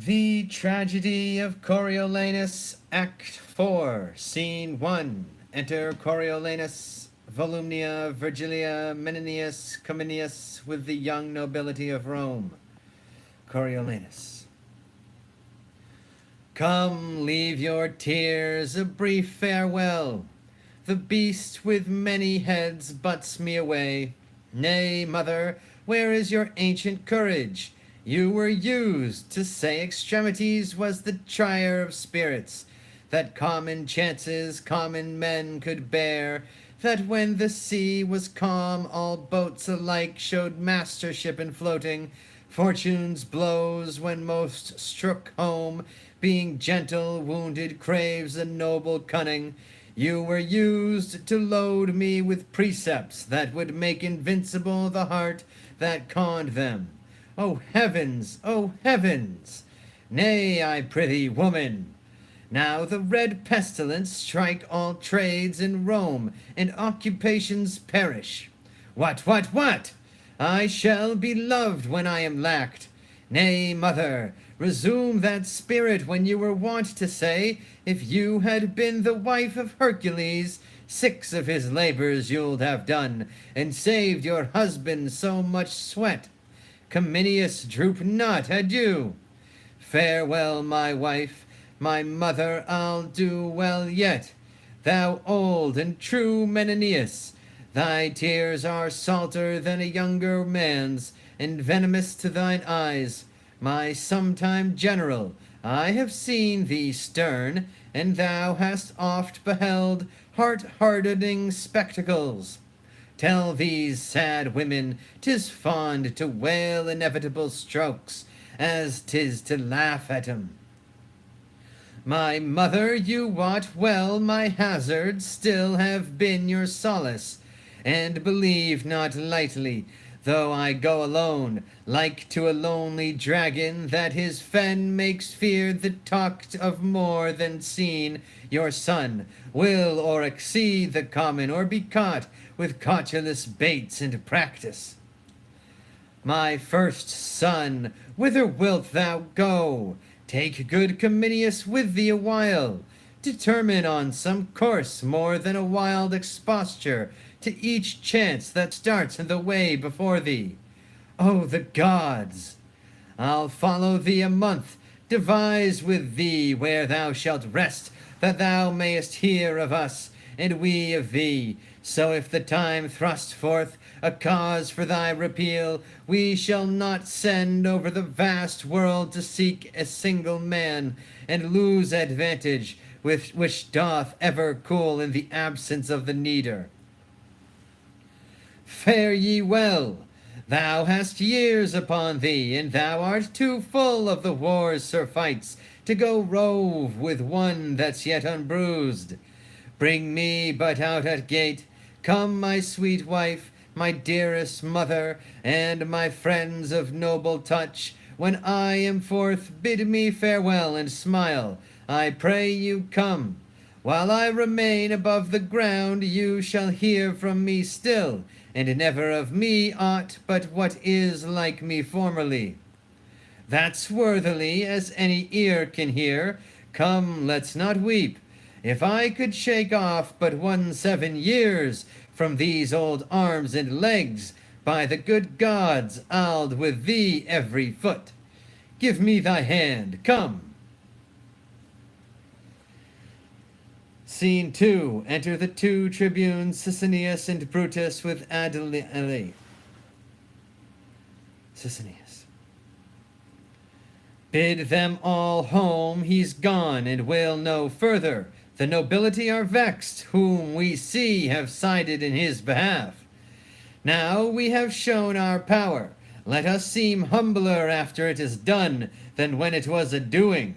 The Tragedy of Coriolanus, Act 4, Scene 1. Enter Coriolanus, Volumnia, Virgilia, Menenius, Cominius, with the young nobility of Rome. Coriolanus. Come, leave your tears, a brief farewell. The beast with many heads butts me away. Nay, mother, where is your ancient courage? You were used to say extremities was the trier of spirits, that common chances common men could bear, that when the sea was calm all boats alike showed mastership in floating, fortune's blows when most strook home, being gentle wounded craves a noble cunning. You were used to load me with precepts that would make invincible the heart that conned them. O heavens, O heavens! Nay, I prithee, woman, now the red pestilence strike all trades in Rome, and occupations perish. What? I shall be loved when I am lacked. Nay, mother, resume that spirit when you were wont to say, if you had been the wife of Hercules, 6 of his labors you'ld have done, and saved your husband so much sweat. Cominius, droop not, adieu. Farewell, my wife, my mother, I'll do well yet. Thou old and true Menenius, thy tears are salter than a younger man's, and venomous to thine eyes. My sometime general, I have seen thee stern, and thou hast oft beheld heart-hardening spectacles. Tell these sad women 'tis fond to wail inevitable strokes, as 'tis to laugh at 'em. My mother, you wot well my hazards still have been your solace, and believe not lightly, though I go alone, like to a lonely dragon, that his fen makes feared that talked of more than seen, your son will or exceed the common, or be caught with cautelous baits and practice. My first son, whither wilt thou go? Take good Cominius with thee a while. Determine on some course more than a wild exposture to each chance that starts in the way before thee. O the gods! I'll follow thee a month, devise with thee where thou shalt rest, that thou mayest hear of us, and we of thee. So if the time thrust forth a cause for thy repeal, we shall not send over the vast world to seek a single man, and lose advantage which doth ever cool in the absence of the needer. Fare ye well. Thou hast years upon thee, and thou art too full of the war's surfights to go rove with one that's yet unbruised. Bring me but out at gate. Come, my sweet wife, my dearest mother, and my friends of noble touch. When I am forth, bid me farewell and smile. I pray you come. While I remain above the ground, you shall hear from me still, and never of me aught but what is like me formerly. That's worthily as any ear can hear. Come, let's not weep. If I could shake off but 17 years from these old arms and legs, by the good gods, I'll with thee every foot. Give me thy hand, come. Scene 2. Enter the 2 tribunes, Sicinius and Brutus, with Adele. Sicinius. Bid them all home, he's gone, and will no further. The nobility are vexed, whom we see have sided in his behalf. Now we have shown our power. Let us seem humbler after it is done than when it was a-doing.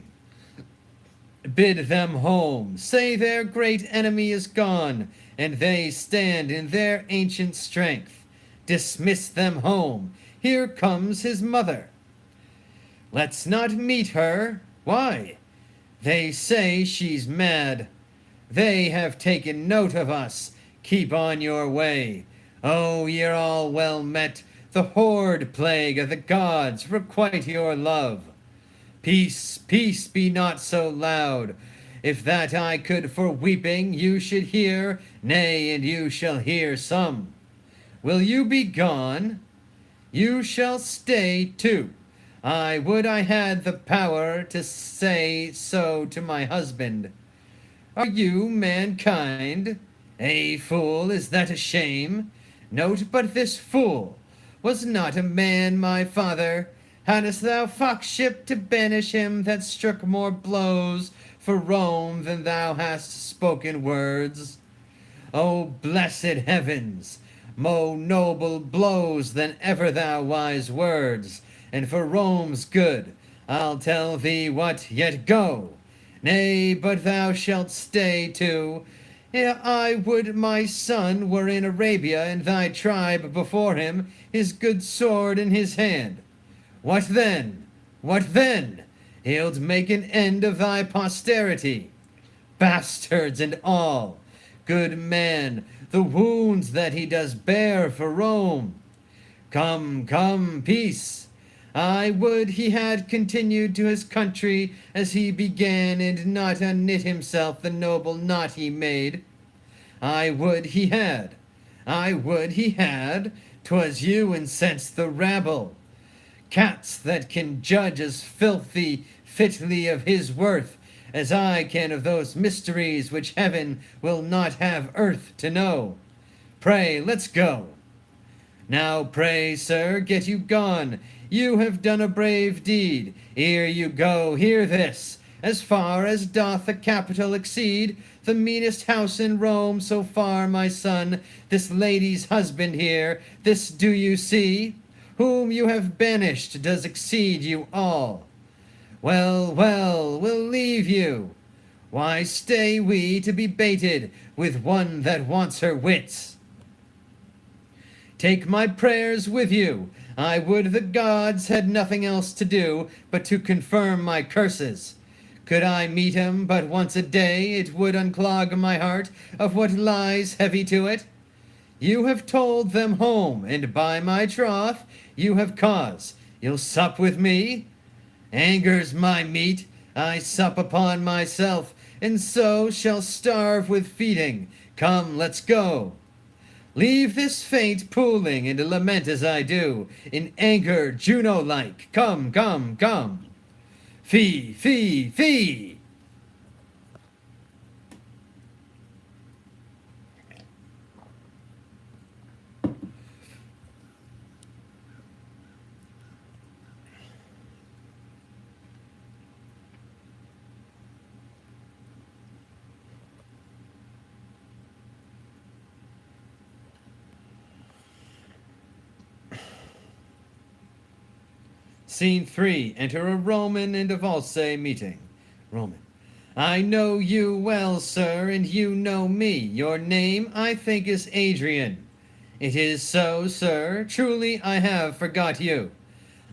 Bid them home. Say their great enemy is gone, and they stand in their ancient strength. Dismiss them home. Here comes his mother. Let's not meet her. Why? They say she's mad. They have taken note of us. Keep on your way. Oh, ye're all well met. The horde plague of the gods requite your love. Peace, peace, be not so loud. If that I could for weeping you should hear, nay, and you shall hear some. Will you be gone? You shall stay too. I would I had the power to say so to my husband. Are you mankind? A fool, is that a shame? Note but this fool. Was not a man my father? Hadst thou foxship to banish him that struck more blows for Rome than thou hast spoken words? O blessed heavens! Mo noble blows than ever thou wise words, and for Rome's good, I'll tell thee what, yet go. Nay, but thou shalt stay too. I would my son were in Arabia, and thy tribe before him, his good sword in his hand. What then? What then? He'll make an end of thy posterity. Bastards and all! Good man, the wounds that he does bear for Rome. Come, come, peace. I would he had continued to his country as he began, and not unknit himself the noble knot he made. I would he had. I would he had. 'Twas you incensed the rabble. Cats that can judge as filthy fitly of his worth as I can of those mysteries which heaven will not have earth to know. Pray, let's go. Now pray, sir, get you gone. You have done a brave deed. Ere you go, hear this. As far as doth the capital exceed the meanest house in Rome, so far, my son, this lady's husband here, this do you see, whom you have banished, does exceed you all. Well, well, we'll leave you. Why stay we to be baited with one that wants her wits? Take my prayers with you. I would the gods had nothing else to do but to confirm my curses. Could I meet him but once a day, it would unclog my heart of what lies heavy to it. You have told them home, and by my troth, you have cause. You'll sup with me? Anger's my meat, I sup upon myself, and so shall starve with feeding. Come, let's go. Leave this faint pooling, and lament as I do, in anger Juno-like. Come, come, come. Fee, fee, fee. Scene 3. Enter a Roman and a Valse meeting. Roman. I know you well, sir, and you know me. Your name, I think, is Adrian. It is so, sir. Truly I have forgot you.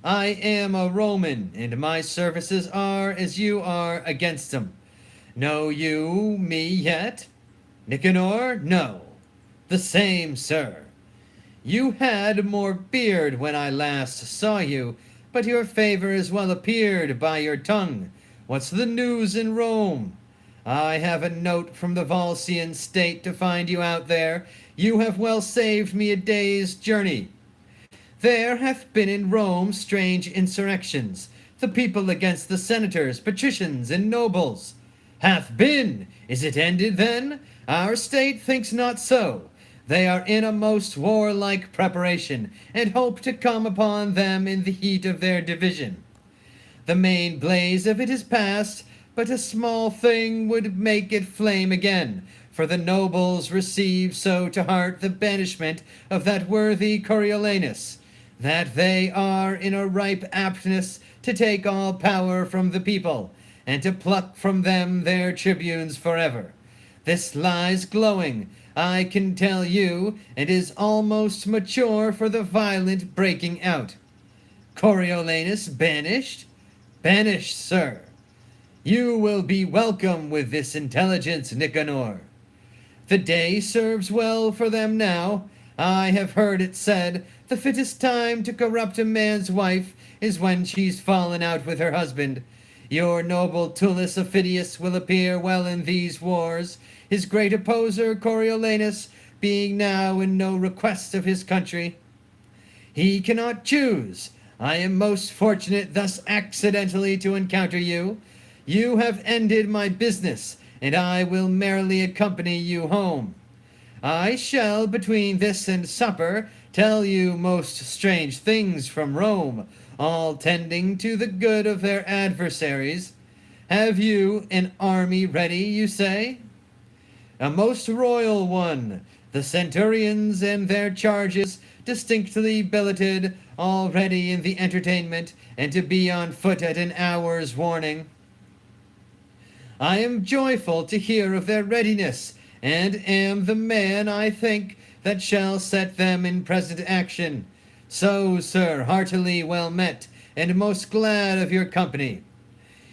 I am a Roman, and my services are as you are against 'em. Know you me yet? Nicanor? No. The same, sir. You had more beard when I last saw you, but your favor is well appeared by your tongue. What's the news in Rome? I have a note from the Volscian state to find you out there. You have well saved me a day's journey. There hath been in Rome strange insurrections, the people against the senators, patricians, and nobles. Hath been! Is it ended then? Our state thinks not so. They are in a most warlike preparation, and hope to come upon them in the heat of their division. The main blaze of it is past, but a small thing would make it flame again, for the nobles receive so to heart the banishment of that worthy Coriolanus, that they are in a ripe aptness to take all power from the people, and to pluck from them their tribunes forever. This lies glowing, I can tell you, and is almost mature for the violent breaking out. Coriolanus banished? Banished, sir. You will be welcome with this intelligence, Nicanor. The day serves well for them now. I have heard it said The fittest time to corrupt a man's wife is when she's fallen out with her husband. Your noble Tullus Aufidius will appear well in these wars, his great opposer Coriolanus being now in no request of his country. He cannot choose. I am most fortunate thus accidentally to encounter you. You have ended my business, and I will merrily accompany you home. I shall, between this and supper, tell you most strange things from Rome, all tending to the good of their adversaries. Have you an army ready, you say? A most royal one, the centurions and their charges distinctly billeted, all ready in the entertainment, and to be on foot at an hour's warning. I am joyful to hear of their readiness, and am the man, I think, that shall set them in present action. So, sir, heartily well met, and most glad of your company.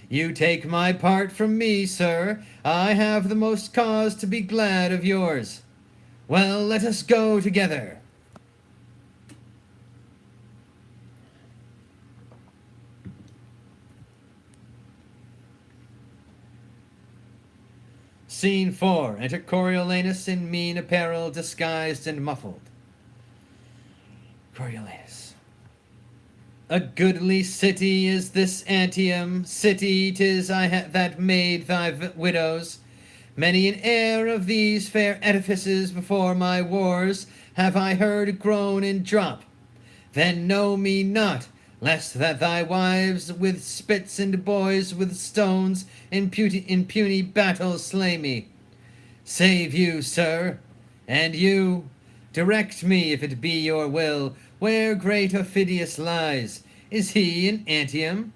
You take my part from me, sir. I have the most cause to be glad of yours. Well, let us go together. Scene 4. Enter Coriolanus in mean apparel, disguised and muffled. Coriolanus. A goodly city is this Antium, city 'tis that made thy widows. Many an heir of these fair edifices before my wars have I heard groan and drop. Then know me not, lest that thy wives with spits and boys with stones in puny battle slay me. Save you, sir, and you, direct me, if it be your will, where great Aufidius lies. Is he in Antium?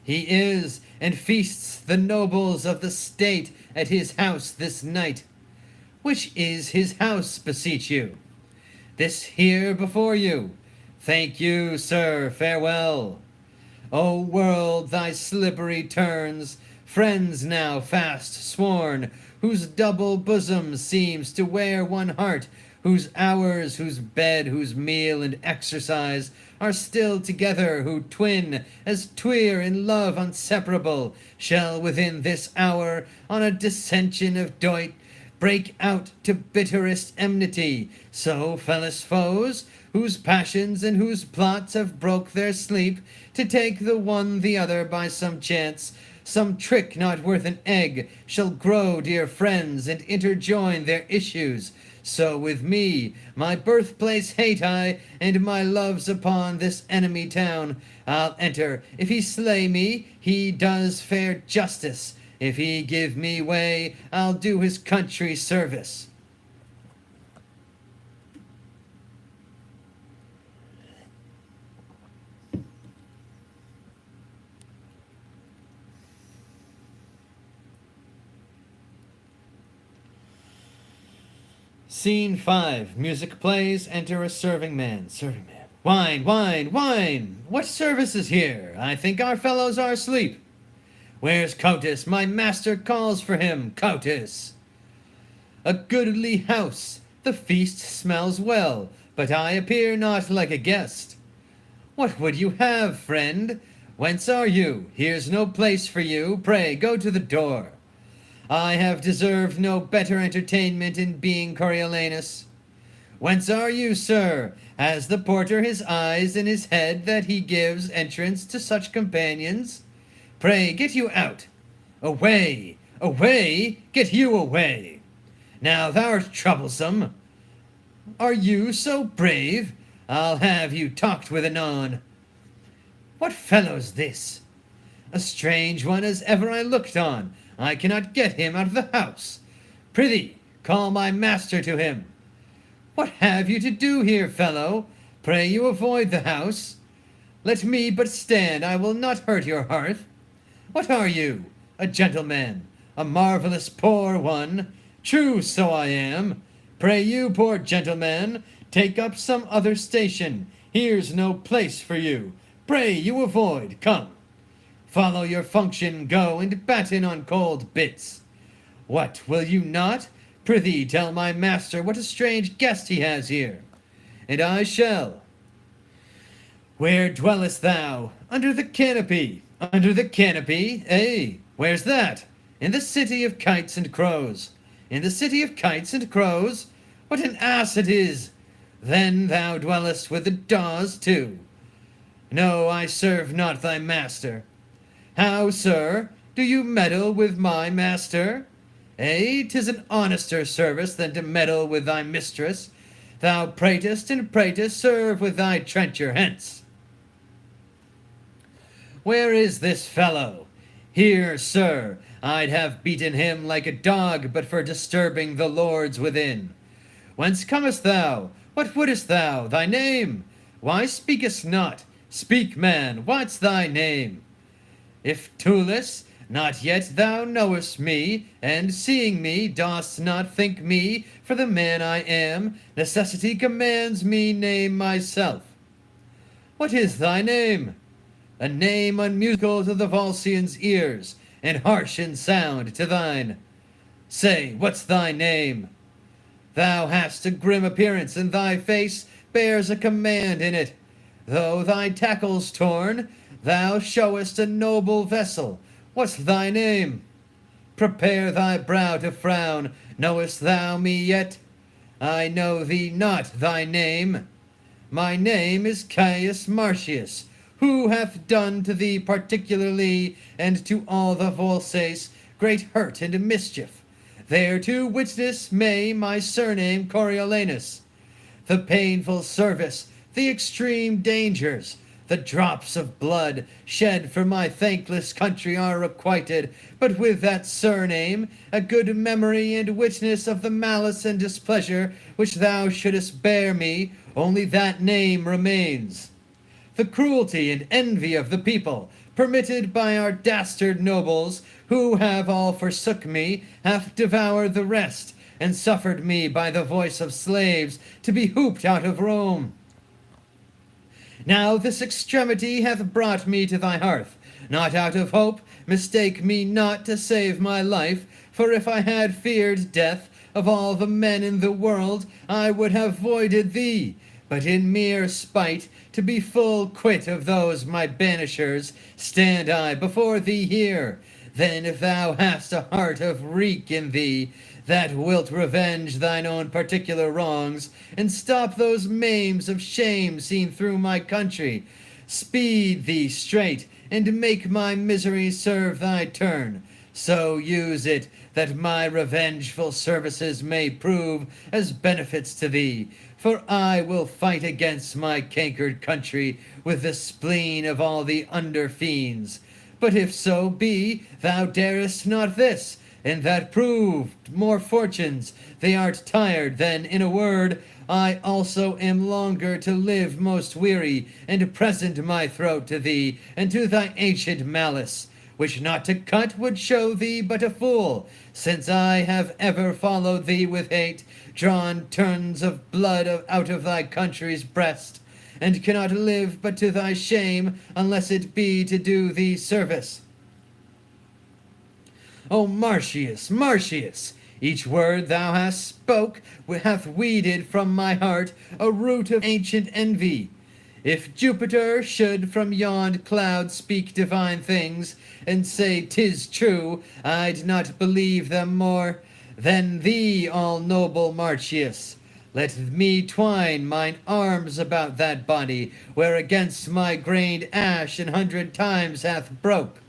He is, and feasts the nobles of the state at his house this night. Which is his house, beseech you? This here before you. Thank you, sir, farewell. O world, thy slippery turns, friends now fast sworn, whose double bosom seems to wear one heart, whose hours, whose bed, whose meal and exercise are still together, who twin as tweer in love inseparable, shall within this hour on a dissension of doit break out to bitterest enmity. So fellows foes, whose passions and whose plots have broke their sleep, to take the one the other by some chance, some trick not worth an egg, shall grow dear friends, and interjoin their issues. So with me, my birthplace hate I, and my loves upon this enemy town. I'll enter. If he slay me, he does fair justice. If he give me way, I'll do his country service. Scene 5. Music plays. Enter a serving man. Serving man. Wine, wine, wine! What service is here? I think our fellows are asleep. Where's Coutus? My master calls for him. Coutus! A goodly house. The feast smells well, but I appear not like a guest. What would you have, friend? Whence are you? Here's no place for you. Pray, go to the door. I have deserved no better entertainment in being Coriolanus. Whence are you, sir? Has the porter his eyes in his head that he gives entrance to such companions? Pray, get you out. Away, away, get you away. Now thou'rt troublesome. Are you so brave? I'll have you talked with anon. What fellow's this? A strange one as ever I looked on. I cannot get him out of the house. Prithee, call my master to him. What have you to do here, fellow? Pray you avoid the house. Let me but stand, I will not hurt your hearth. What are you? A gentleman, a marvellous poor one. True, so I am. Pray you, poor gentleman, take up some other station. Here's no place for you. Pray you avoid, come. Follow your function, go and batten on cold bits. What, will you not? Prithee, tell my master what a strange guest he has here. And I shall. Where dwellest thou? Under the canopy. Under the canopy? Eh? Where's that? In the city of kites and crows. In the city of kites and crows? What an ass it is! Then thou dwellest with the daws too. No, I serve not thy master. How, sir, do you meddle with my master? Eh, 'tis an honester service than to meddle with thy mistress. Thou pratest and pratest, serve with thy trencher hence. Where is this fellow? Here, sir, I'd have beaten him like a dog, but for disturbing the lords within. Whence comest thou? What wouldest thou? Thy name? Why speakest not? Speak, man, what's thy name? If Tullus, not yet thou knowest me, and seeing me, dost not think me for the man I am, necessity commands me name myself. What is thy name? A name unmusical to the Volscians' ears, and harsh in sound to thine. Say, what's thy name? Thou hast a grim appearance, and thy face bears a command in it. Though thy tackle's torn, thou showest a noble vessel. What's thy name? Prepare thy brow to frown. Knowest thou me yet? I know thee not, thy name. My name is Caius Marcius. Who hath done to thee particularly, and to all the Volsces, great hurt and mischief? Thereto witness may my surname Coriolanus. The painful service, the extreme dangers, the drops of blood shed for my thankless country are requited, but with that surname, a good memory and witness of the malice and displeasure which thou shouldest bear me, only that name remains. The cruelty and envy of the people, permitted by our dastard nobles, who have all forsook me, hath devoured the rest, and suffered me by the voice of slaves to be hooped out of Rome. Now this extremity hath brought me to thy hearth, not out of hope, mistake me not to save my life, for if I had feared death of all the men in the world, I would have voided thee, but in mere spite, to be full quit of those my banishers, stand I before thee here. Then if thou hast a heart of wreak in thee, that wilt revenge thine own particular wrongs, and stop those maims of shame seen through my country, speed thee straight, and make my misery serve thy turn. So use it, that my revengeful services may prove as benefits to thee. For I will fight against my cankered country with the spleen of all the under fiends. But if so be thou darest not this, and that proved more fortunes, they art tired, then, in a word, I also am longer to live most weary, and present my throat to thee, and to thy ancient malice, which not to cut would show thee but a fool, since I have ever followed thee with hate, drawn turns of blood out of thy country's breast, and cannot live but to thy shame, unless it be to do thee service. O Marcius, Marcius, each word thou hast spoke hath weeded from my heart a root of ancient envy. If Jupiter should from yond cloud speak divine things, and say 'tis true, I'd not believe them more than thee, all noble Marcius. Let me twine mine arms about that body, where against my grained ash 100 times hath broke,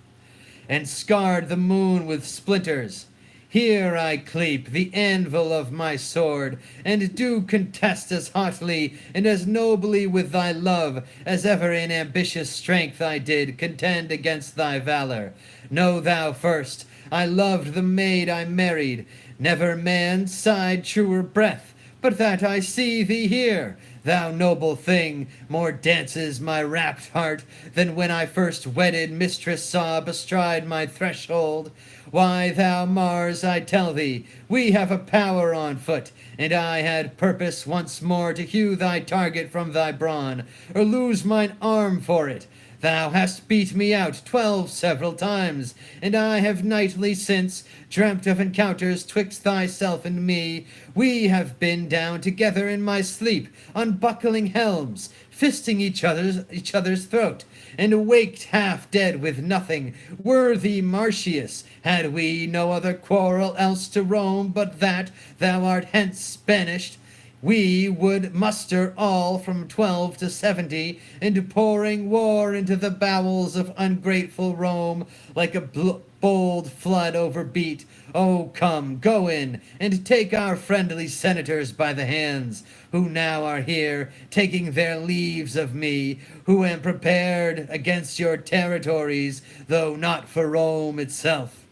and scarred the moon with splinters. Here I cleap the anvil of my sword, and do contest as hotly and as nobly with thy love as ever in ambitious strength I did contend against thy valor. Know thou first, I loved the maid I married, never man sighed truer breath, but that I see thee here, thou noble thing, more dances my rapt heart than when I first wedded mistress saw bestride my threshold. Why, thou Mars, I tell thee, we have a power on foot, and I had purpose once more to hew thy target from thy brawn, or lose mine arm for it. Thou hast beat me out 12 several times, and I have nightly since dreamt of encounters twixt thyself and me. We have been down together in my sleep, unbuckling helms, fisting each other's throat, and awaked half dead with nothing. Worthy Marcius, had we no other quarrel else to Rome but that thou art hence banished, we would muster all from 12 to 70, and pouring war into the bowels of ungrateful Rome, like a bold flood overbeat. Oh, come, go in, and take our friendly senators by the hands, who now are here, taking their leaves of me, who am prepared against your territories, though not for Rome itself.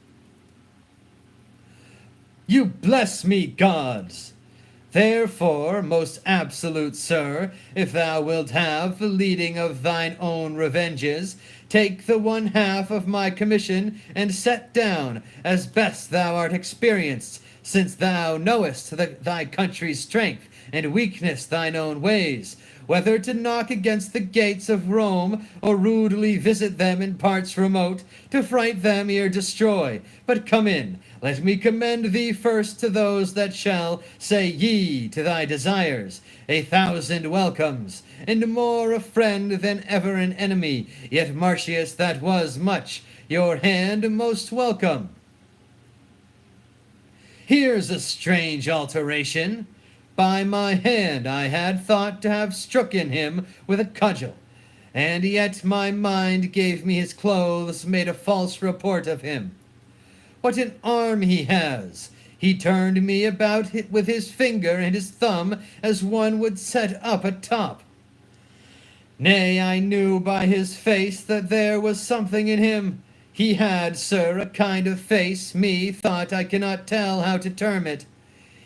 You bless me, gods! Therefore, most absolute sir, if thou wilt have the leading of thine own revenges, take the one half of my commission, and set down, as best thou art experienced, since thou knowest thy country's strength, and weakness thine own ways, whether to knock against the gates of Rome, or rudely visit them in parts remote, to fright them ere destroy. But come in, let me commend thee first to those that shall say yea to thy desires. 1,000 welcomes, and more a friend than ever an enemy. Yet, Marcius, that was much. Your hand most welcome. Here's a strange alteration. By my hand I had thought to have stricken him with a cudgel, and yet my mind gave me his clothes, made a false report of him. What an arm he has! He turned me about with his finger and his thumb, as one would set up a top. Nay, I knew by his face that there was something in him. He had, sir, a kind of face, me thought I cannot tell how to term it.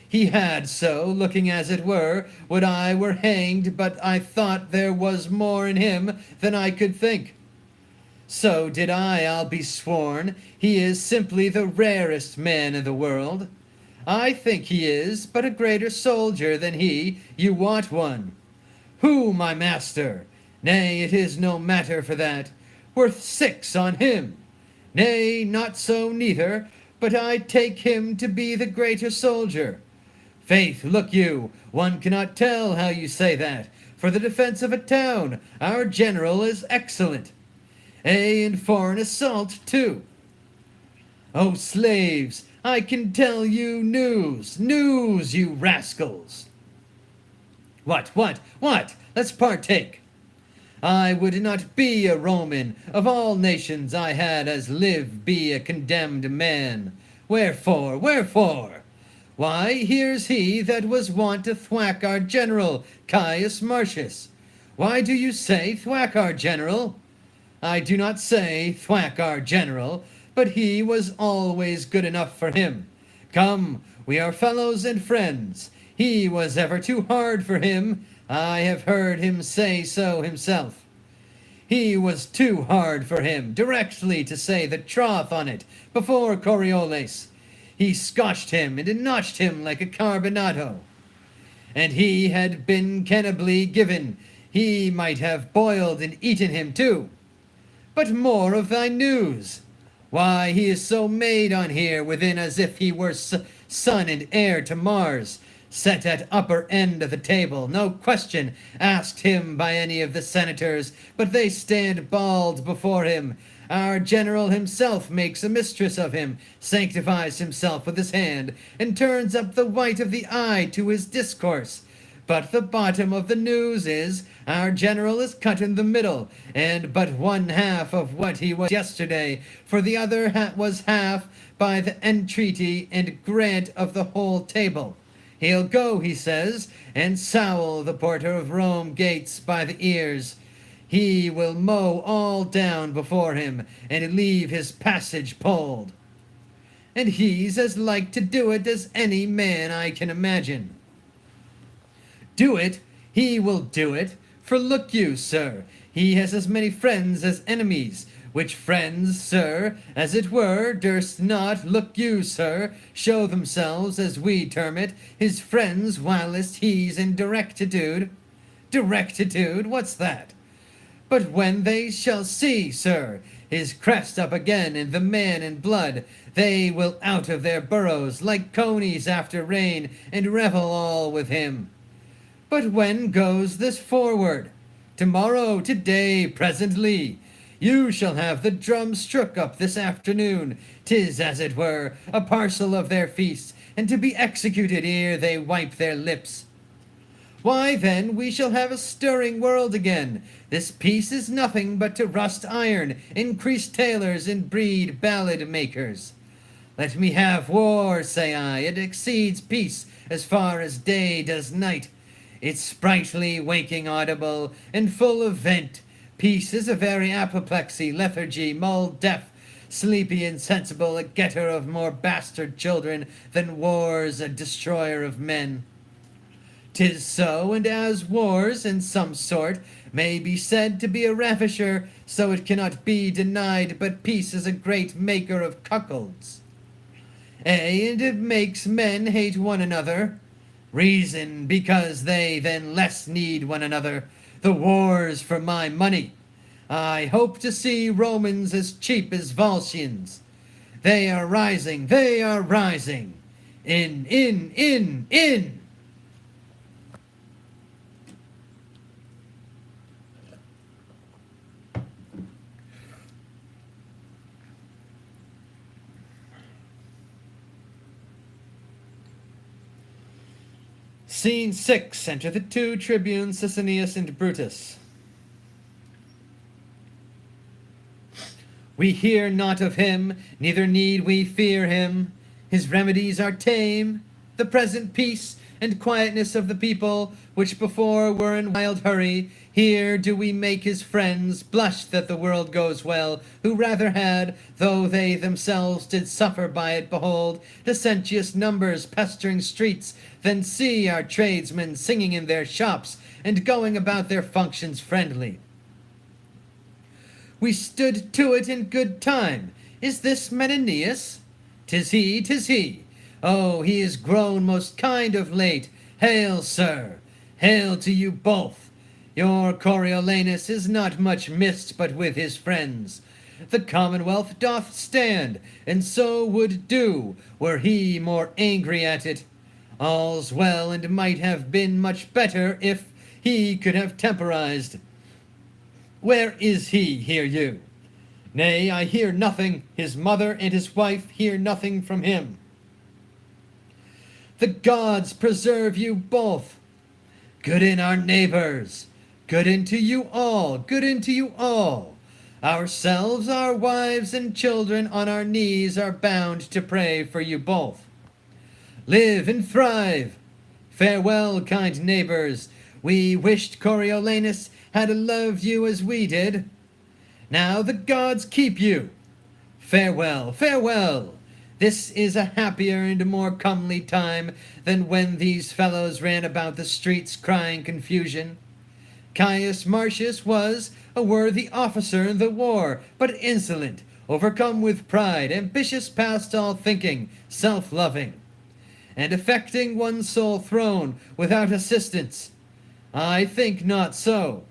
He had so, looking as it were, would I were hanged, but I thought there was more in him than I could think. So did I'll be sworn. He is simply the rarest man in the world. I think he is but a greater soldier than he. You want one. Who, my master? Nay, it is no matter for that. Worth 6 on him. Nay, not so neither, but I take him to be the greater soldier. Faith, look you, one cannot tell how you say that. For the defense of a town, our general is excellent. And for an assault, too. Oh, slaves, I can tell you news, you rascals. What? Let's partake. I would not be a Roman. Of all nations I had as live be a condemned man. Wherefore? Why, here's he that was wont to thwack our general, Caius Marcius. Why do you say thwack our general? I do not say thwack our general, but he was always good enough for him. Come, we are fellows and friends. He was ever too hard for him. I have heard him say so himself. He was too hard for him, directly to say the troth on it, before Coriolanus. He scotched him and notched him like a carbonado. And he had been cannibally given. He might have boiled and eaten him too. But more of thy news. Why, he is so made on here within as if he were son and heir to Mars, set at upper end of the table, no question asked him by any of the senators, but they stand bald before him. Our general himself makes a mistress of him, sanctifies himself with his hand, and turns up the white of the eye to his discourse. But the bottom of the news is, our general is cut in the middle, and but one half of what he was yesterday, for the other was half by the entreaty and grant of the whole table. He'll go, he says, and sowl the porter of Rome gates by the ears. He will mow all down before him, and leave his passage pulled. And he's as like to do it as any man I can imagine. Do it? He will do it. For look you, sir, he has as many friends as enemies, which friends, sir, as it were, durst not, look you, sir, show themselves, as we term it, his friends, whilst he's in directitude. Directitude? What's that? But when they shall see, sir, his crest up again and the man in blood, they will out of their burrows like conies after rain, and revel all with him. But when goes this forward? Tomorrow, today, presently. You shall have the drum struck up this afternoon. 'Tis, as it were, a parcel of their feast, and to be executed ere they wipe their lips. Why, then, we shall have a stirring world again. This peace is nothing but to rust iron, increase tailors, and breed ballad makers. Let me have war, say I. It exceeds peace as far as day does night. It's sprightly, waking, audible, and full of vent. Peace is a very apoplexy, lethargy, mull, deaf, sleepy, insensible, a getter of more bastard children than war's a destroyer of men. 'Tis so, and as wars, in some sort, may be said to be a ravisher, so it cannot be denied but peace is a great maker of cuckolds. And it makes men hate one another. Reason, because they then less need one another. The war's for my money. I hope to see Romans as cheap as Volscians. They are rising, they are rising. In. Scene 6. Enter the two tribunes, Sicinius and Brutus. We hear not of him, neither need we fear him. His remedies are tame, the present peace and quietness of the people, which before were in wild hurry. Here do we make his friends blush that the world goes well, who rather had, though they themselves did suffer by it, behold, dissentious numbers pestering streets, than see our tradesmen singing in their shops, and going about their functions friendly. We stood to it in good time. Is this Menenius? 'Tis he, 'tis he. Oh, he is grown most kind of late. Hail, sir! Hail to you both! Your Coriolanus is not much missed but with his friends. The Commonwealth doth stand, and so would do, were he more angry at it. All's well, and might have been much better if he could have temporized. Where is he, hear you? Nay, I hear nothing. His mother and his wife hear nothing from him. The gods preserve you both. Good in our neighbors. Good into you all. Good into you all. Ourselves, our wives and children on our knees are bound to pray for you both. Live and thrive. Farewell, kind neighbors. We wished Coriolanus had loved you as we did. Now the gods keep you. Farewell, farewell. This is a happier and more comely time than when these fellows ran about the streets crying confusion. Caius Marcius was a worthy officer in the war, but insolent, overcome with pride, ambitious past all thinking, self-loving, and affecting one sole throne without assistance. I think not so.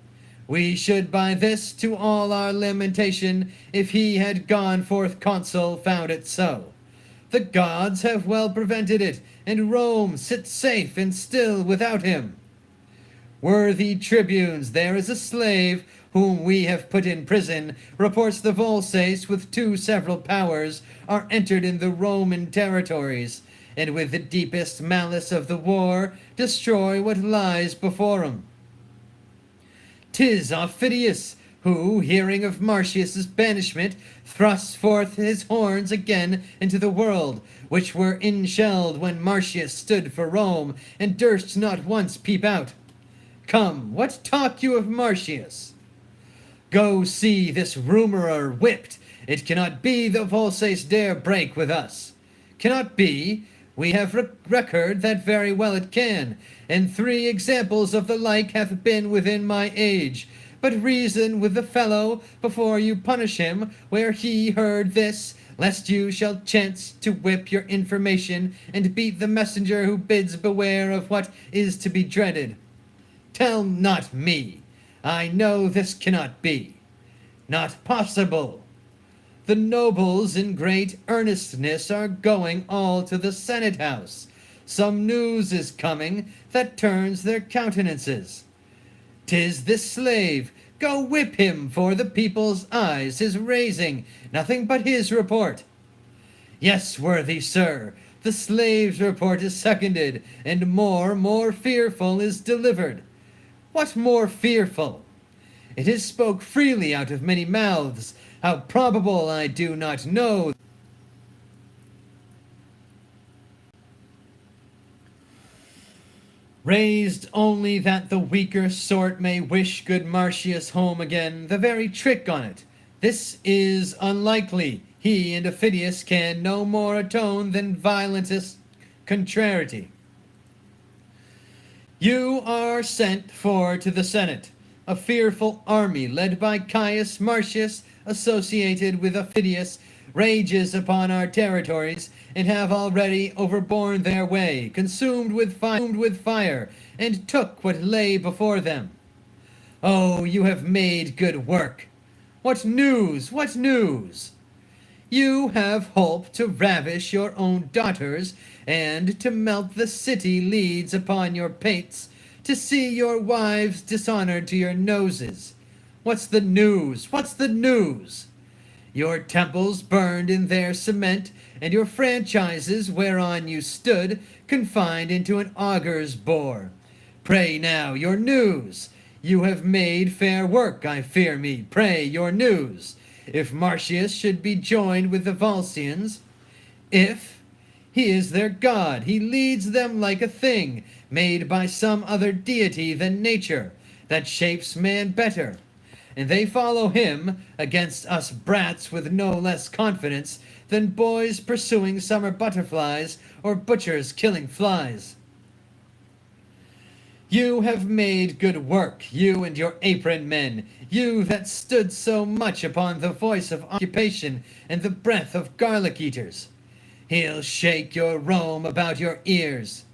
We should by this to all our lamentation, if he had gone forth consul, found it so. The gods have well prevented it, and Rome sits safe and still without him. Worthy tribunes, there is a slave whom we have put in prison, reports the Volsces with two several powers are entered in the Roman territories, and with the deepest malice of the war destroy what lies before 'em. 'Tis Aufidius, who, hearing of Marcius's banishment, thrusts forth his horns again into the world, which were inshelled when Marcius stood for Rome, and durst not once peep out. Come, what talk you of Marcius? Go see this rumorer whipped. It cannot be the Volsces dare break with us. Cannot be. We have record that very well it can, and 3 examples of the like hath been within my age. But reason with the fellow before you punish him, where he heard this, lest you shall chance to whip your information, and beat the messenger who bids beware of what is to be dreaded. Tell not me. I know this cannot be. Not possible. The nobles in great earnestness are going all to the Senate House. Some news is coming that turns their countenances. 'Tis this slave. Go whip him for the people's eyes. His raising, nothing but his report. Yes, worthy sir, the slave's report is seconded, and more fearful is delivered. What more fearful? It is spoke freely out of many mouths. How probable I do not know. Raised only that the weaker sort may wish good Marcius home again, the very trick on't. This is unlikely. He and Aufidius can no more atone than violentest contrariety. You are sent for to the Senate, a fearful army led by Caius Marcius, associated with Aufidius, rages upon our territories, and have already overborne their way, consumed with fire, and took what lay before them. Oh, you have made good work. What news? What news? You have holp to ravish your own daughters, and to melt the city leads upon your pates, to see your wives dishonored to your noses. What's the news? What's the news? Your temples burned in their cement, and your franchises whereon you stood confined into an augur's bore. Pray now, your news. You have made fair work, I fear me. Pray, your news. If Marcius should be joined with the Volscians, if he is their god, he leads them like a thing made by some other deity than nature, that shapes man better, and they follow him against us brats with no less confidence than boys pursuing summer butterflies or butchers killing flies. You have made good work, you and your apron men, you that stood so much upon the voice of occupation and the breath of garlic eaters. He'll shake your Rome about your ears.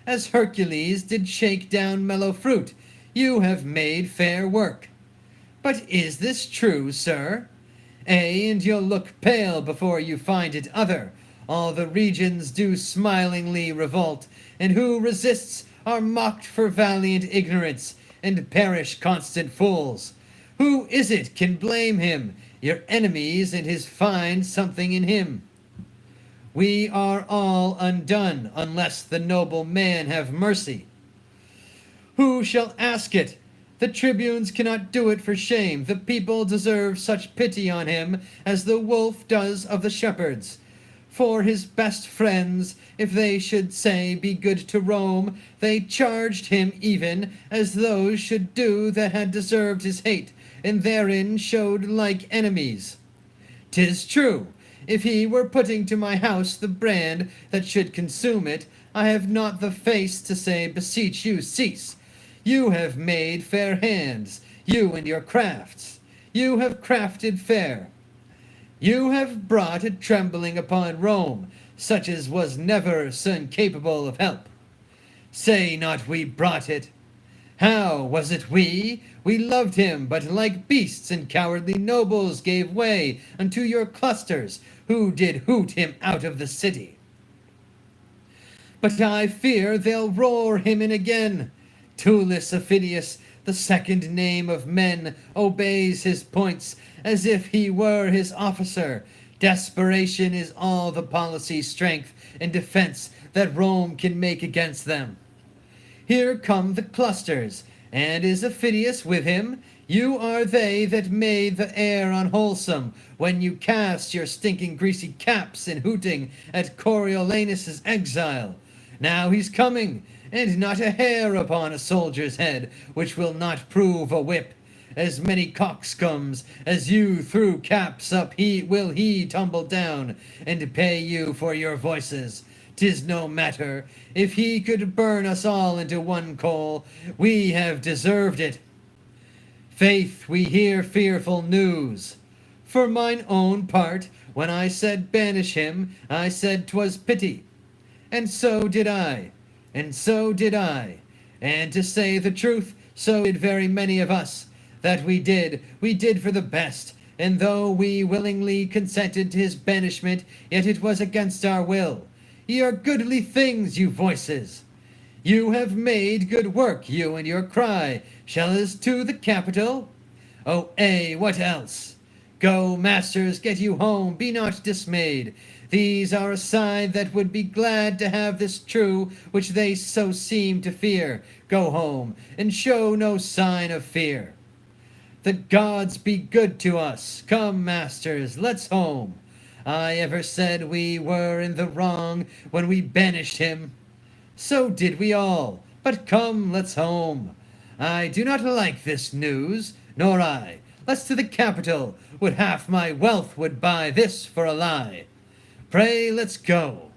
As Hercules did shake down mellow fruit, you have made fair work. But is this true, sir? And you'll look pale before you find it other. All the regions do smilingly revolt, and who resists are mocked for valiant ignorance, and perish constant fools. Who is it can blame him? Your enemies, and his find something in him. We are all undone, unless the noble man have mercy. Who shall ask it? The tribunes cannot do it for shame. The people deserve such pity on him as the wolf does of the shepherds. For his best friends, if they should say, be good to Rome, they charged him even as those should do that had deserved his hate, and therein showed like enemies. 'Tis true, if he were putting to my house the brand that should consume it, I have not the face to say, beseech you, cease. You have made fair hands, you and your crafts. You have crafted fair. You have brought a trembling upon Rome, such as was never so incapable of help. Say not we brought it. How was it we? We loved him, but like beasts and cowardly nobles gave way unto your clusters, who did hoot him out of the city. But I fear they'll roar him in again. Tullus Aufidius, the second name of men, obeys his points as if he were his officer. Desperation is all the policy, strength, and defense that Rome can make against them. Here come the clusters, and is Aufidius with him? You are they that made the air unwholesome when you cast your stinking greasy caps in hooting at Coriolanus' exile. Now he's coming, and not a hair upon a soldier's head which will not prove a whip. As many coxcombs as you threw caps up will he tumble down, and pay you for your voices. 'Tis no matter, if he could burn us all into one coal, we have deserved it. Faith, we hear fearful news. For mine own part, when I said banish him, I said 'twas pity. And so did I, and so did I, and to say the truth, so did very many of us. That we did for the best, and though we willingly consented to his banishment, yet it was against our will. Ye are goodly things, you voices. You have made good work, you and your cry. Shall us to the capital? Oh, what else? Go, masters, get you home, be not dismayed. These are a sign that would be glad to have this true, which they so seem to fear. Go home, and show no sign of fear. The gods be good to us. Come, masters, let's home. I ever said we were in the wrong when we banished him? So did we all. But come, let's home. I do not like this news, nor I. Let's to the capital. Would half my wealth would buy this for a lie. Pray, let's go.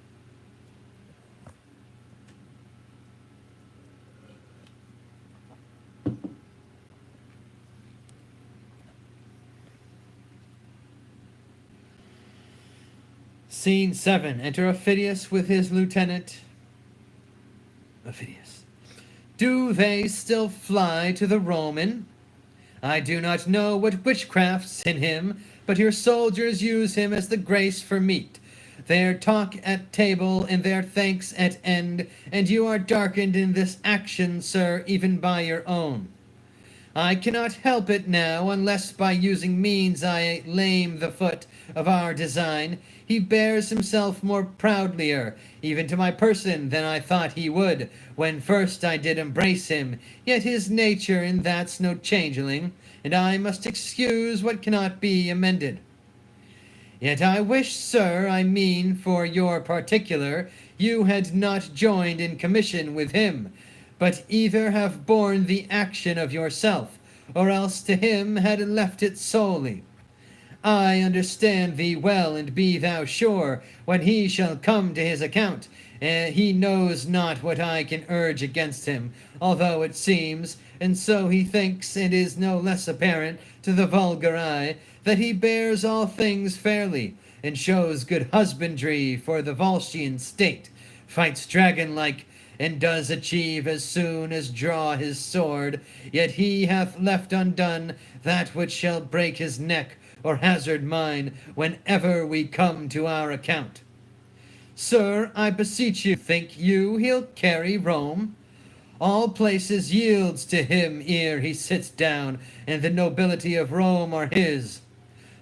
Scene 7. Enter Aufidius with his lieutenant. Aufidius. Do they still fly to the Roman? I do not know what witchcraft's in him, but your soldiers use him as the grace for meat. Their talk at table and their thanks at end, and you are darkened in this action, sir, even by your own. I cannot help it now, unless by using means I lame the foot of our design. He bears himself more proudlier, even to my person, than I thought he would, when first I did embrace him. Yet his nature in that's no changeling, and I must excuse what cannot be amended. Yet I wish, sir, I mean for your particular, you had not joined in commission with him, but either have borne the action of yourself, or else to him had left it solely. I understand thee well, and be thou sure, when he shall come to his account, he knows not what I can urge against him, although it seems, and so he thinks, and is no less apparent to the vulgar eye, that he bears all things fairly, and shows good husbandry for the Volscian state, fights dragon-like, and does achieve as soon as draw his sword, yet he hath left undone that which shall break his neck, or hazard mine, whenever we come to our account. Sir, I beseech you, think you he'll carry Rome? All places yields to him ere he sits down, and the nobility of Rome are his.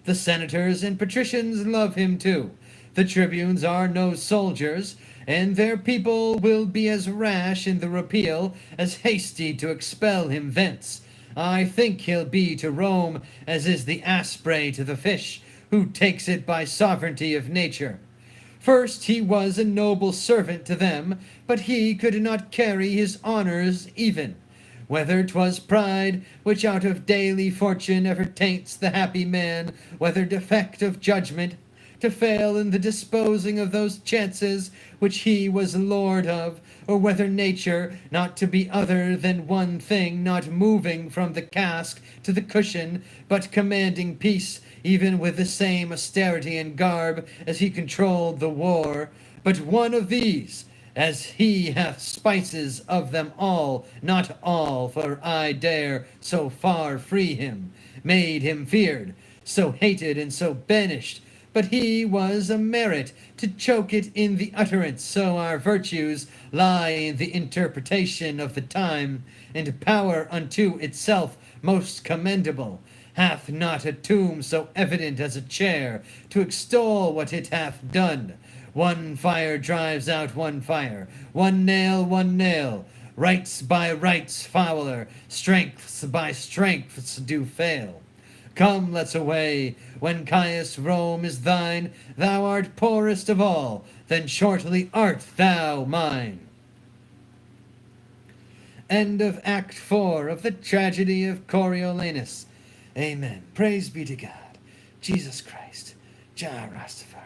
The senators and patricians love him too. The tribunes are no soldiers, and their people will be as rash in the repeal as hasty to expel him thence. I think he'll be to Rome as is the asprey to the fish, who takes it by sovereignty of nature. First he was a noble servant to them, but he could not carry his honours even. Whether 'twas pride, which out of daily fortune ever taints the happy man, whether defect of judgment, to fail in the disposing of those chances which he was lord of, or whether nature, not to be other than one thing, not moving from the cask to the cushion, but commanding peace, even with the same austerity and garb as he controlled the war, but one of these, as he hath spices of them all, not all, for I dare so far free him, made him feared, so hated and so banished, but he was a merit to choke it in the utterance, so our virtues lie in the interpretation of the time, and power unto itself most commendable, hath not a tomb so evident as a chair, to extol what it hath done. One fire drives out one fire, one nail, rights by rights fouler, strengths by strengths do fail. Come, let's away, when Caius Rome is thine, thou art poorest of all, then shortly art thou mine. End of Act 4 of the Tragedy of Coriolanus. Amen. Praise be to God. Jesus Christ. Jah Rastafari.